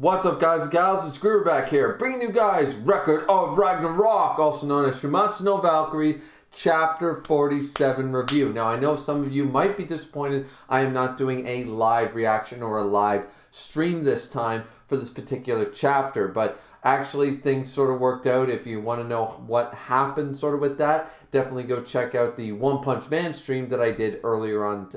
What's up, guys and gals? It's Griever back here, bringing you guys Record of Ragnarok, also known as Shuumatsu no Valkyrie, Chapter 47 review. Now, I know some of you might be disappointed I am not doing a live reaction or a live stream this time for this particular chapter, but actually things sort of worked out. If you want to know what happened sort of with that, definitely go check out the One Punch Man stream that I did earlier on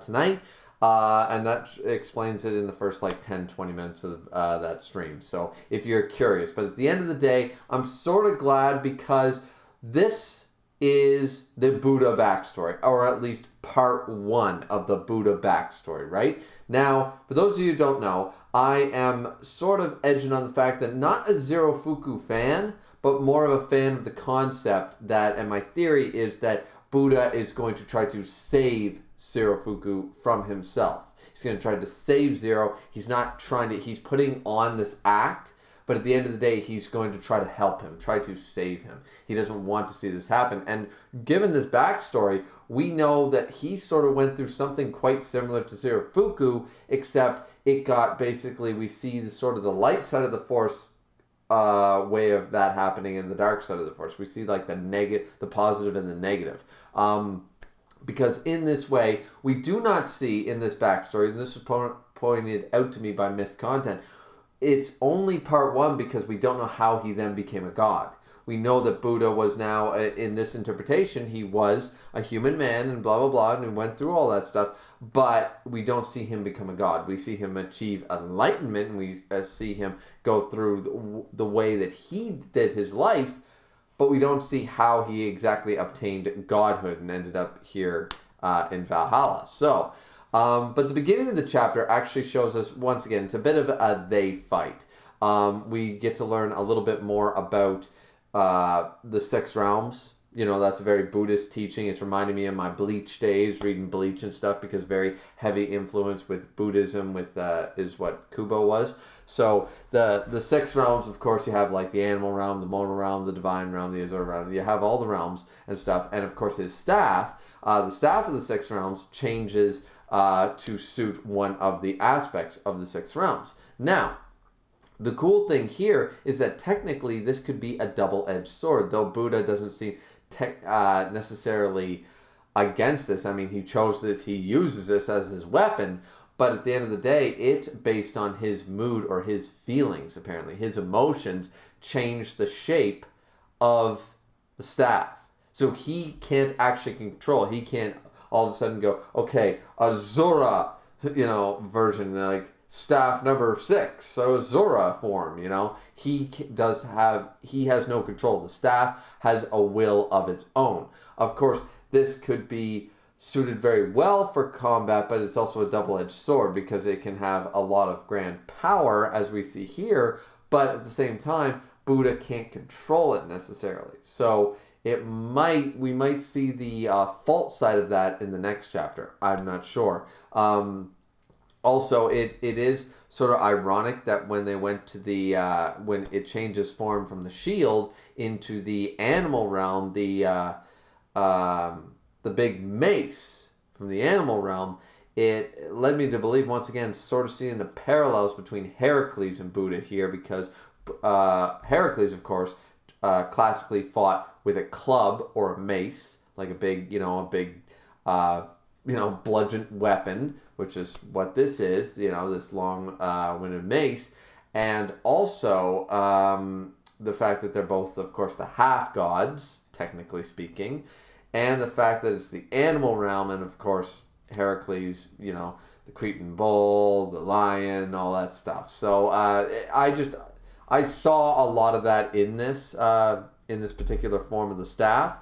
tonight. And that explains it in the first like 10-20 minutes of that stream, so if you're curious. But at the end of the day, I'm sort of glad because this is the Buddha backstory, or at least part one of the Buddha backstory, right? Now, for those of you who don't know, I am sort of edging on the fact that not a Zero Fuku fan, but more of a fan of the concept that, and my theory is that Buddha is going to try to save Zero Fuku from himself. He's going to try to save Zero. He's not trying to, he's putting on this act, but at the end of the day, he's going to try to help him, try to save him. He doesn't want to see this happen. And given this backstory, we know that he sort of went through something quite similar to Zero Fuku, except it got basically, we see the sort of the light side of the Force way of that happening and the dark side of the Force. We see like the positive and the negative. Because in this way, we do not see in this backstory, and this was pointed out to me by Missed Content, it's only part one because we don't know how he then became a god. We know that Buddha was now, in this interpretation, he was a human man and blah, blah, blah, and he went through all that stuff, but we don't see him become a god. We see him achieve enlightenment, and we see him go through the way that he did his life, but we don't see how he exactly obtained godhood and ended up here in Valhalla. So, but the beginning of the chapter actually shows us, once again, it's a bit of a they fight. We get to learn a little bit more about the six realms. You know, that's a very Buddhist teaching. It's reminding me of my Bleach days, reading Bleach and stuff, because very heavy influence with Buddhism with is what Kubo was. So the six realms, of course, you have like the animal realm, the mortal realm, the divine realm, the Azure realm. You have all the realms and stuff. And of course, his staff, the staff of the six realms changes to suit one of the aspects of the six realms. Now, the cool thing here is that technically this could be a double-edged sword, though Buddha doesn't seem necessarily against this. I mean, he chose this, he uses this as his weapon, but at the end of the day, it's based on his mood or his feelings, apparently. His emotions change the shape of the staff. So he can't actually control. He can't all of a sudden go, okay, Azura, version, like staff number 6, so Azura form, He has no control. The staff has a will of its own. Of course, this could be suited very well for combat, but it's also a double-edged sword because it can have a lot of grand power, as we see here, but at the same time, Buddha can't control it necessarily. So we might see the fault side of that in the next chapter. I'm not sure. Also, it is sort of ironic that when they went to the when it changes form from the shield into the animal realm, the big mace from the animal realm, it led me to believe, once again, sort of seeing the parallels between Heracles and Buddha here, because Heracles, of course, classically fought with a club or a mace, like a big bludgeon weapon, which is what this is, this long-winded mace, and also the fact that they're both, of course, the half-gods, technically speaking, and the fact that it's the animal realm, and of course, Heracles, the Cretan bull, the lion, all that stuff. So I saw a lot of that in this particular form of the staff.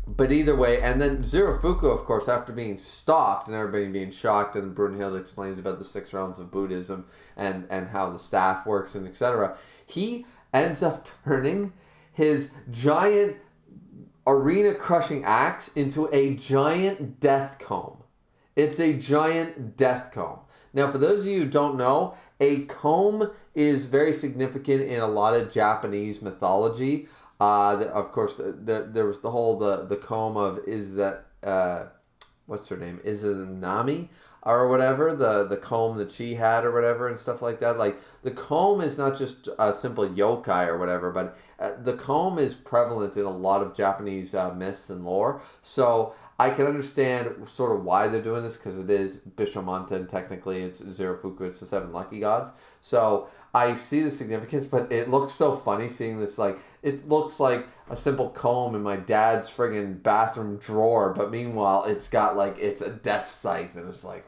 But either way, and then Zero Fuku, of course, after being stopped and everybody being shocked, and Brunhild explains about the six realms of Buddhism and how the staff works and etc., he ends up turning his giant arena-crushing axe into a giant death comb. It's a giant death comb. Now, for those of you who don't know, a comb is very significant in a lot of Japanese mythology. Of course, there was the whole the comb of what's her name, Izanami, or whatever, the comb that she had or whatever and stuff like that. Like, the comb is not just a simple yokai or whatever, but the comb is prevalent in a lot of Japanese myths and lore. So I can understand sort of why they're doing this, because it is Bishamon, and technically it's Zerofuku, it's the 7 lucky gods. So I see the significance, but it looks so funny seeing this. Like, it looks like a simple comb in my dad's friggin' bathroom drawer, but meanwhile it's got like, it's a death scythe, and it's like,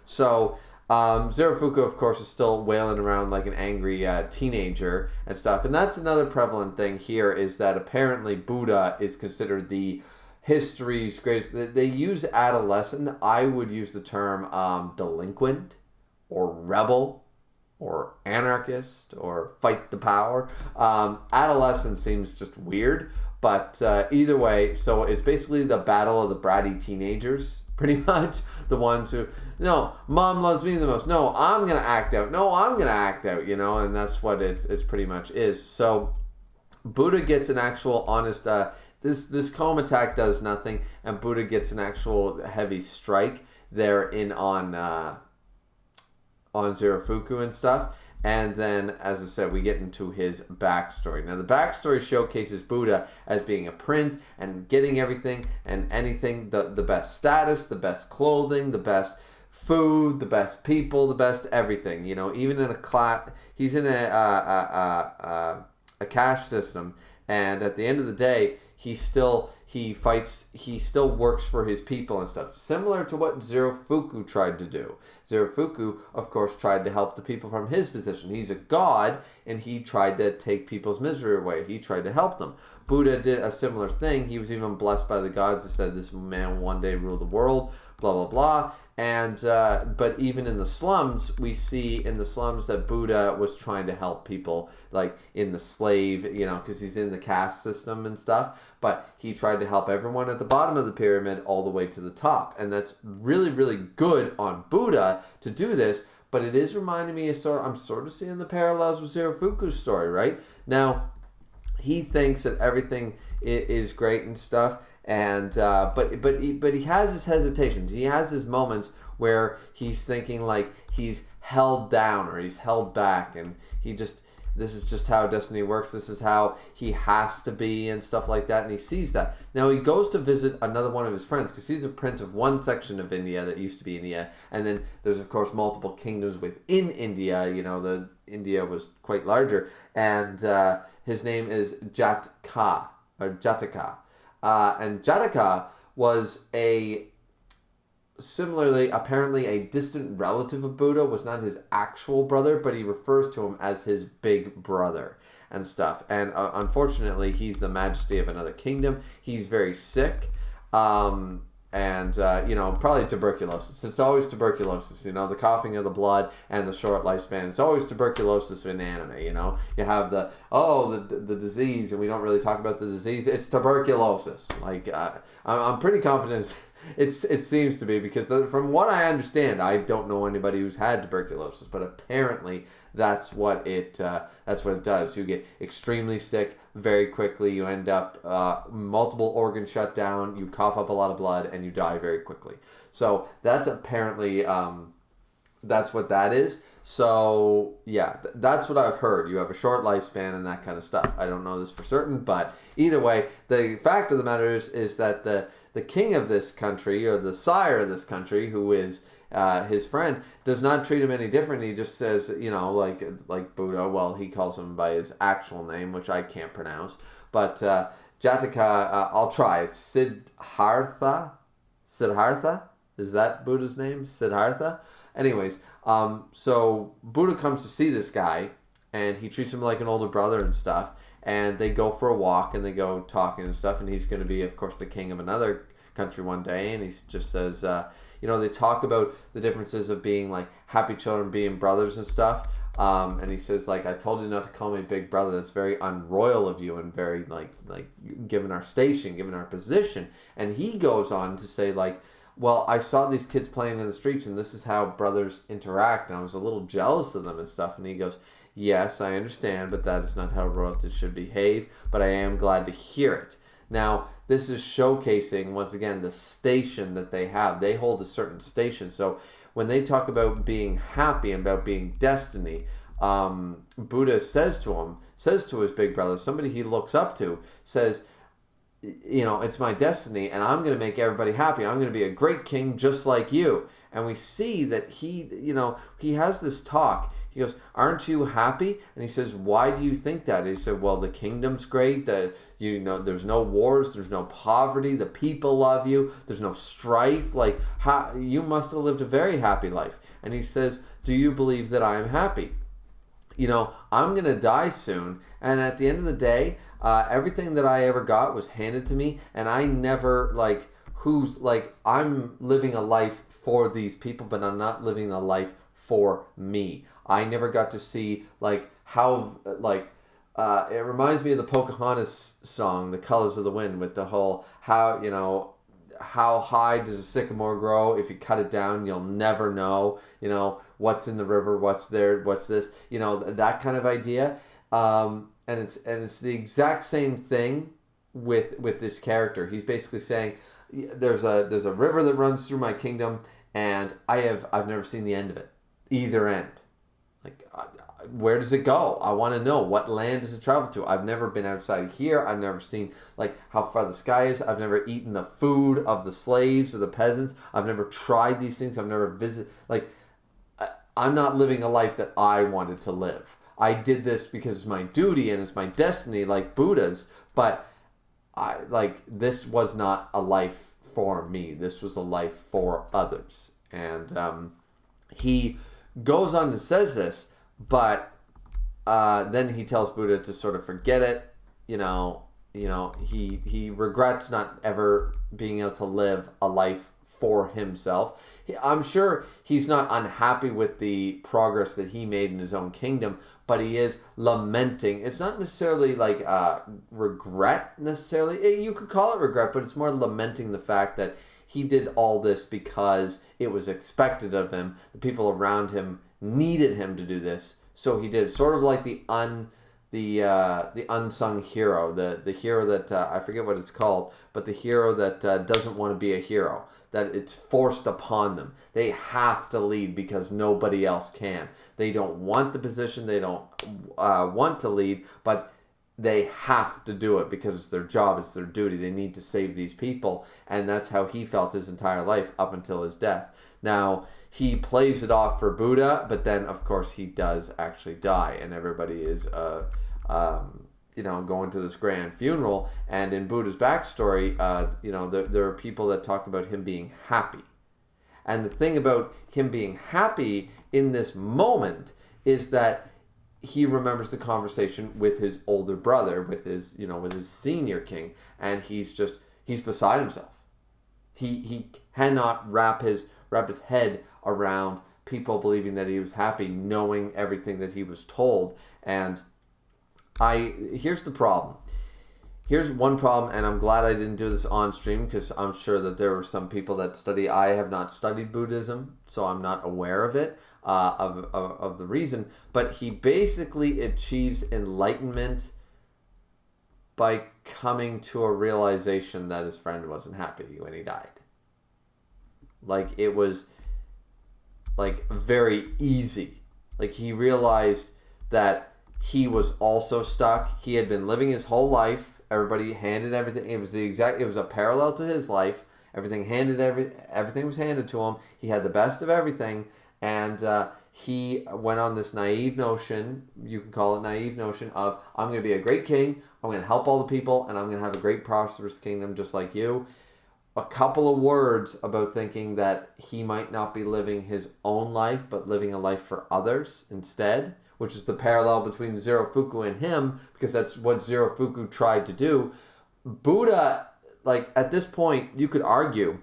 so Zerofuku, of course, is still wailing around like an angry teenager and stuff. And that's another prevalent thing here, is that apparently Buddha is considered the history's greatest. They use adolescent. I would use the term delinquent or rebel or anarchist or fight the power. Adolescent seems just weird, but either way, so it's basically the battle of the bratty teenagers, pretty much. The ones who, no, mom loves me the most. No, I'm going to act out. No, I'm going to act out, you know, and that's what it's pretty much is. So Buddha gets an actual honest, this comb attack does nothing, and Buddha gets an actual heavy strike there on Zerofuku and stuff. And then, as I said, we get into his backstory. Now, the backstory showcases Buddha as being a prince and getting everything and anything, the best status, the best clothing, the best food, the best people, the best everything. You know, even in a class, he's in a caste system, and at the end of the day, he still works for his people and stuff. Similar to what Zerofuku tried to do. Zerofuku, of course, tried to help the people from his position. He's a god, and he tried to take people's misery away. He tried to help them. Buddha did a similar thing. He was even blessed by the gods that said this man will one day rule the world, blah, blah, blah. And but even in the slums, we see in the slums that Buddha was trying to help people, like in the slave, you know, because he's in the caste system and stuff. But he tried to help everyone at the bottom of the pyramid all the way to the top. And that's really, really good on Buddha to do this. But it is reminding me I'm sort of seeing the parallels with Zerofuku's story, right? Now, he thinks that everything is great and stuff. And but he has his hesitations. He has his moments where he's thinking like he's held down or he's held back, and this is just how destiny works. This is how he has to be and stuff like that. And he sees that. Now he goes to visit another one of his friends, because he's a prince of one section of India that used to be India, and then there's of course multiple kingdoms within India. You know, India was quite larger, and his name is Jataka or Jataka. And Jataka was similarly, apparently a distant relative of Buddha, was not his actual brother, but he refers to him as his big brother and stuff. And unfortunately, he's the majesty of another kingdom. He's very sick. You know, probably tuberculosis. It's always tuberculosis, you know, the coughing of the blood and the short lifespan. It's always tuberculosis in anime, you know. You have the disease, and we don't really talk about the disease. It's tuberculosis. Like, I'm pretty confident it seems to be, because from what I understand, I don't know anybody who's had tuberculosis, but apparently that's what it does. You get extremely sick very quickly. You end up multiple organs shut down. You cough up a lot of blood, and you die very quickly. So that's apparently that's what that is. So yeah, that's what I've heard. You have a short lifespan and that kind of stuff. I don't know this for certain, but either way, the fact of the matter is that the king of this country, or the sire of this country, who is his friend, does not treat him any different. He just says, you know, like Buddha, well, he calls him by his actual name, which I can't pronounce. But Jataka, I'll try. Siddhartha? Is that Buddha's name? Siddhartha? Anyways, so Buddha comes to see this guy, and he treats him like an older brother and stuff. And they go for a walk, and they go talking and stuff. And he's going to be, of course, the king of another country one day. And he just says, you know, they talk about the differences of being like happy children, being brothers and stuff. And he says, like, I told you not to call me big brother. That's very unroyal of you, and very like given our station, given our position. And he goes on to say, like, well, I saw these kids playing in the streets, and this is how brothers interact, and I was a little jealous of them and stuff. And he goes, yes, I understand, but that is not how royalty should behave, but I am glad to hear it. Now, this is showcasing, once again, the station that they have. They hold a certain station. So when they talk about being happy and about being destiny, Buddha says to his big brother, somebody he looks up to, says, it's my destiny, and I'm going to make everybody happy. I'm going to be a great king just like you. And we see that he has this talk. He goes, aren't you happy? And he says, why do you think that? And he said, well, the kingdom's great. There's no wars. There's no poverty. The people love you. There's no strife. You must have lived a very happy life. And he says, do you believe that I am happy? I'm going to die soon. And at the end of the day, everything that I ever got was handed to me. And I never, I'm living a life for these people, but I'm not living a life for me. I never got to see how it reminds me of the Pocahontas song, The Colors of the Wind, with the whole how high does a sycamore grow? If you cut it down, you'll never know, what's in the river, what's there, what's this, that kind of idea. And it's the exact same thing with this character. He's basically saying there's a river that runs through my kingdom, and I've never seen the end of it, either end. Where does it go? I want to know, what land does it travel to? I've never been outside here. I've never seen how far the sky is. I've never eaten the food of the slaves or the peasants. I've never tried these things. I've never visited. I'm not living a life that I wanted to live. I did this because it's my duty and it's my destiny, like Buddha's. But this was not a life for me. This was a life for others. And he goes on and says this, but then he tells Buddha to sort of forget it. He regrets not ever being able to live a life for himself. I'm sure he's not unhappy with the progress that he made in his own kingdom, but he is lamenting. It's not necessarily regret necessarily. You could call it regret, but it's more lamenting the fact that he did all this because it was expected of him. The people around him needed him to do this, so he did it. Sort of like the unsung hero, the hero that I forget what it's called, but the hero that doesn't want to be a hero, that it's forced upon them. They have to lead because nobody else can. They don't want the position, they don't want to lead, but they have to do it because it's their job, it's their duty. They need to save these people, and that's how he felt his entire life up until his death. Now, he plays it off for Buddha, but then, of course, he does actually die, and everybody is, going to this grand funeral. And in Buddha's backstory, there are people that talk about him being happy. And the thing about him being happy in this moment is that he remembers the conversation with his older brother, with his senior king, and he's beside himself. He cannot wrap his head around people believing that he was happy, knowing everything that he was told. And here's the problem. Here's one problem, and I'm glad I didn't do this on stream because I'm sure that there were some people that study. I have not studied Buddhism, so I'm not aware of it, of the reason. But he basically achieves enlightenment by coming to a realization that his friend wasn't happy when he died. It was very easy. He realized that he was also stuck. He had been living his whole life. Everybody handed everything. It was a parallel to his life. Everything was handed to him. He had the best of everything, and he went on this naive notion. You can call it naive notion of, I'm going to be a great king. I'm going to help all the people, and I'm going to have a great prosperous kingdom just like you. A couple of words about thinking that he might not be living his own life, but living a life for others instead, which is the parallel between Zerofuku and him, because that's what Zerofuku tried to do. Buddha, at this point, you could argue,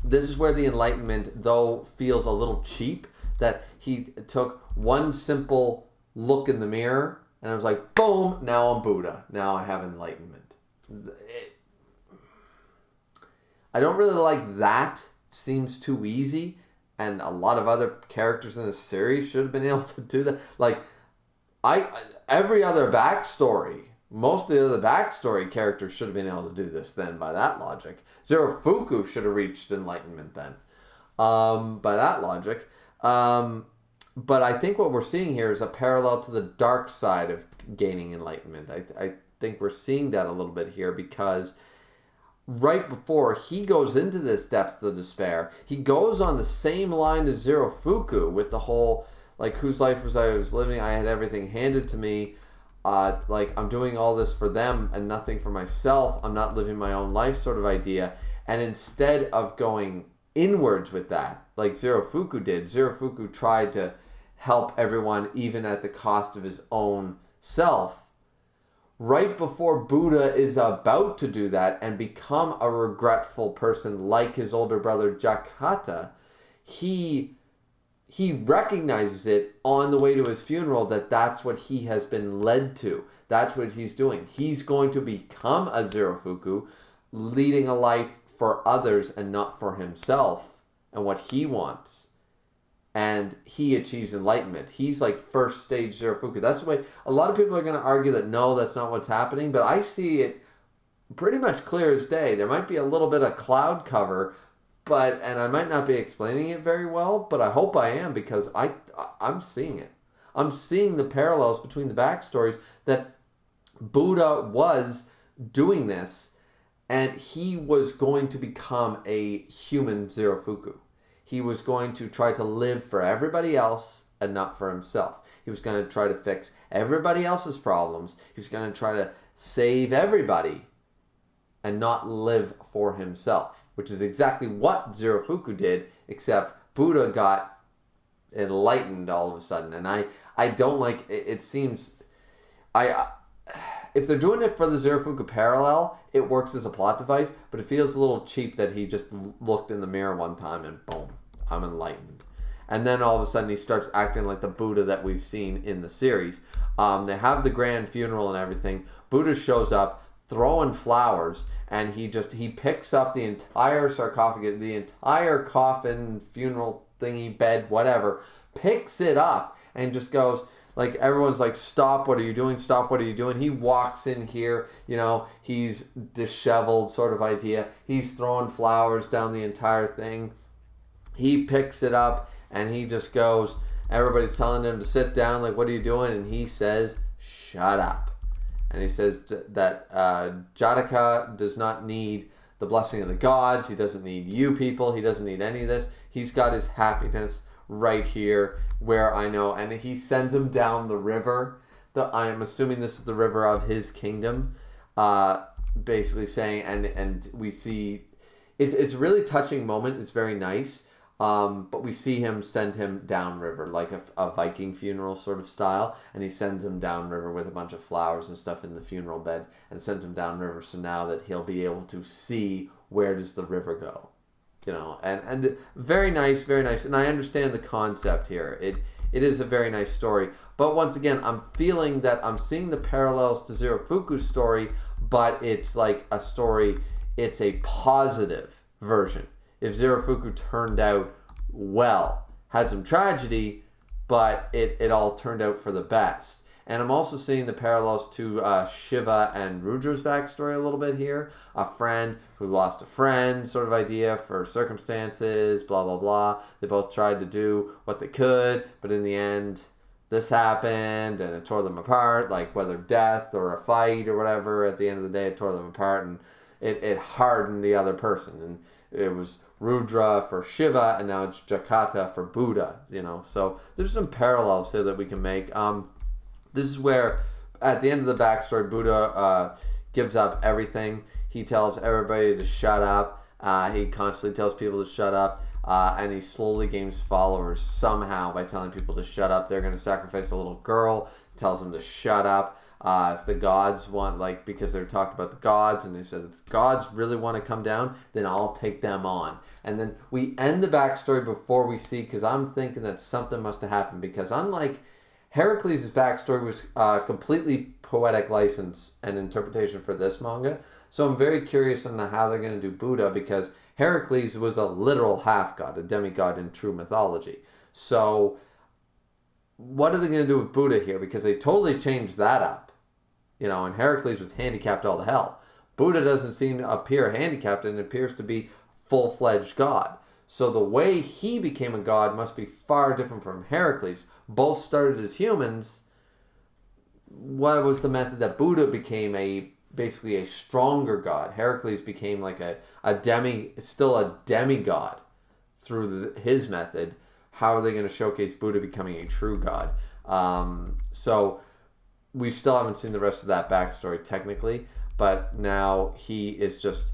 this is where the Enlightenment, though, feels a little cheap, that he took one simple look in the mirror, and I was like, boom, now I'm Buddha. Now I have enlightenment. I don't really like that. Seems too easy. And a lot of other characters in this series should have been able to do that. Every other backstory most of the other backstory characters should have been able to do this then, by that logic. Zerofuku should have reached enlightenment then, by that logic. But I think what we're seeing here is a parallel to the dark side of gaining enlightenment. I think we're seeing that a little bit here, because right before he goes into this depth of despair, he goes on the same line as Zerofuku with the whole, like, whose life was I was living? I had everything handed to me. Like, I'm doing all this for them and nothing for myself. I'm not living my own life sort of idea. And instead of going inwards with that, like Zerofuku did, Zerofuku tried to help everyone even at the cost of his own self. Right before Buddha is about to do that and become a regretful person like his older brother Jakata, he recognizes it on the way to his funeral that that's what he has been led to. That's what he's doing. He's going to become a Zerofuku, leading a life for others and not for himself and what he wants. And he achieves enlightenment. He's like first stage Zerofuku. That's the way a lot of people are going to argue that no, that's not what's happening. But I see it pretty much clear as day. There might be a little bit of cloud cover, and I might not be explaining it very well, but I hope I am, because I'm seeing it. I'm seeing the parallels between the backstories, that Buddha was doing this and he was going to become a human Zerofuku. He was going to try to live for everybody else and not for himself. He was going to try to fix everybody else's problems. He was going to try to save everybody and not live for himself, which is exactly what Zerofuku did, except Buddha got enlightened all of a sudden. And I don't like, it seems, if they're doing it for the Zerofuku parallel, it works as a plot device, but it feels a little cheap that he just looked in the mirror one time and boom, I'm enlightened. And then all of a sudden he starts acting like the Buddha that we've seen in the series. They have the grand funeral and everything. Buddha shows up throwing flowers, and he picks up the entire sarcophagus, the entire coffin, funeral thingy, bed, whatever, picks it up and just goes, like, everyone's like, stop, what are you doing? Stop, what are you doing? He walks in here, he's disheveled sort of idea. He's throwing flowers down the entire thing. He picks it up and he just goes, everybody's telling him to sit down, like, what are you doing? And he says, shut up. And he says that Jataka does not need the blessing of the gods. He doesn't need you people. He doesn't need any of this. He's got his happiness right here where I know. And he sends him down the river. I'm assuming this is the river of his kingdom. Basically saying, and we see, it's a really touching moment. It's very nice. But we see him send him downriver, like a Viking funeral sort of style, and he sends him downriver with a bunch of flowers and stuff in the funeral bed, and sends him downriver so now that he'll be able to see where does the river go, and very nice, very nice. And I understand the concept here. It is a very nice story, but once again, I'm feeling that I'm seeing the parallels to Zerofuku's story, but it's like a story, it's a positive version. If Zerofuku turned out well, had some tragedy, but it all turned out for the best. And I'm also seeing the parallels to Shiva and Rudra's backstory a little bit here. A friend who lost a friend sort of idea for circumstances, blah, blah, blah. They both tried to do what they could, but in the end, this happened and it tore them apart, like whether death or a fight or whatever. At the end of the day, it tore them apart and it hardened the other person. And it was Rudra for Shiva, and now it's Jakata for Buddha, So there's some parallels here that we can make. This is where, at the end of the backstory, Buddha gives up everything. He tells everybody to shut up. He constantly tells people to shut up, and he slowly gains followers somehow by telling people to shut up. They're going to sacrifice a little girl, tells them to shut up. If the gods want, because they talked about the gods, and they said, if the gods really want to come down, then I'll take them on. And then we end the backstory before we see, because I'm thinking that something must have happened, because unlike Heracles' backstory was completely poetic license and interpretation for this manga, so I'm very curious on how they're going to do Buddha, because Heracles was a literal half-god, a demigod in true mythology. So what are they going to do with Buddha here? Because they totally changed that up. and Heracles was handicapped all to hell. Buddha doesn't seem to appear handicapped and appears to be full-fledged God. So the way he became a god must be far different from Heracles. Both started as humans. What was the method that Buddha became basically a stronger god? Heracles became like still a demigod through his method. How are they going to showcase Buddha becoming a true god? So we still haven't seen the rest of that backstory technically, but now he's just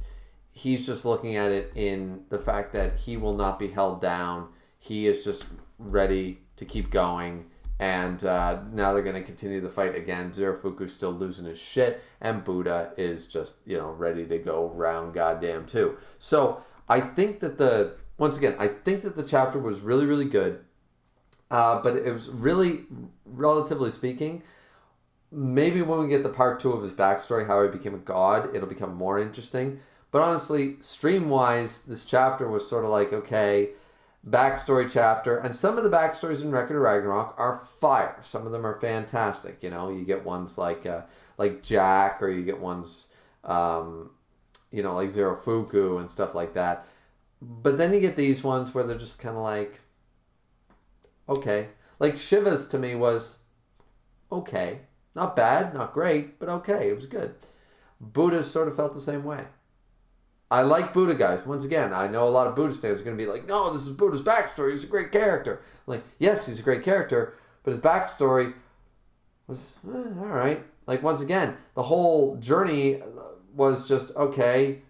looking at it in the fact that he will not be held down. He is just ready to keep going. And now they're going to continue the fight again. Zerafuku's still losing his shit. And Buddha is just, ready to go round goddamn too. So I think that the chapter was really, really good. But it was really, relatively speaking, maybe when we get the part 2 of his backstory, how he became a god, it'll become more interesting. But honestly, stream-wise, this chapter was sort of like, okay, backstory chapter. And some of the backstories in Record of Ragnarok are fire. Some of them are fantastic. You get ones like Jack, or you get ones, like Zerafuku and stuff like that. But then you get these ones where they're just kind of like, okay. Like Shiva's to me was okay. Not bad, not great, but okay. It was good. Buddha sort of felt the same way. I like Buddha, guys. Once again, I know a lot of Buddha fans are going to be like, no, this is Buddha's backstory. He's a great character. I'm like, yes, he's a great character, but his backstory was, all right. Like, once again, the whole journey was just, okay,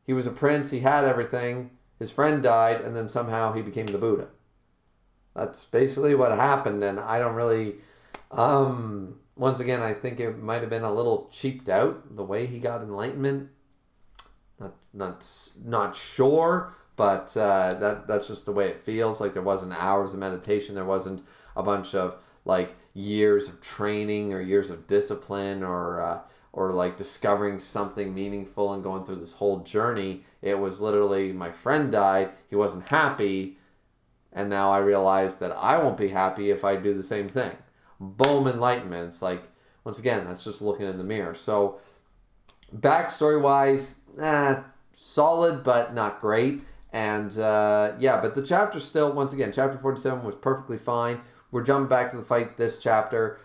he was a prince, he had everything, his friend died, and then somehow he became the Buddha. That's basically what happened, and I don't really, once again, I think it might have been a little cheaped out, the way he got enlightenment. Not sure, but that's just the way it feels. Like there wasn't hours of meditation, there wasn't a bunch of like years of training or years of discipline or like discovering something meaningful and going through this whole journey. It was literally, my friend died, he wasn't happy, and now I realize that I won't be happy if I do the same thing. Boom, enlightenment. It's like, once again, that's just looking in the mirror. So backstory wise, solid but not great. And but the chapter still, once again, chapter 47 was perfectly fine. We're jumping back to the fight this chapter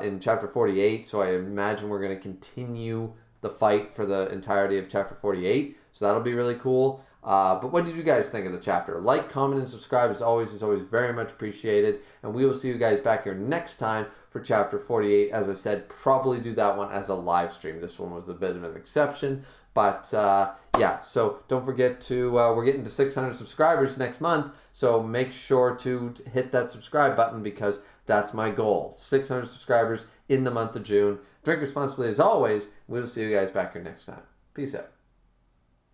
in chapter 48, so I imagine we're going to continue the fight for the entirety of chapter 48, so that'll be really cool. But what did you guys think of the chapter? Like, comment, and subscribe is always very much appreciated, and we will see you guys back here next time for chapter 48. As I said, probably do that one as a live stream. This one was a bit of an exception. But so don't forget to, we're getting to 600 subscribers next month, so make sure to hit that subscribe button because that's my goal. 600 subscribers in the month of June. Drink responsibly as always. We'll see you guys back here next time. Peace out.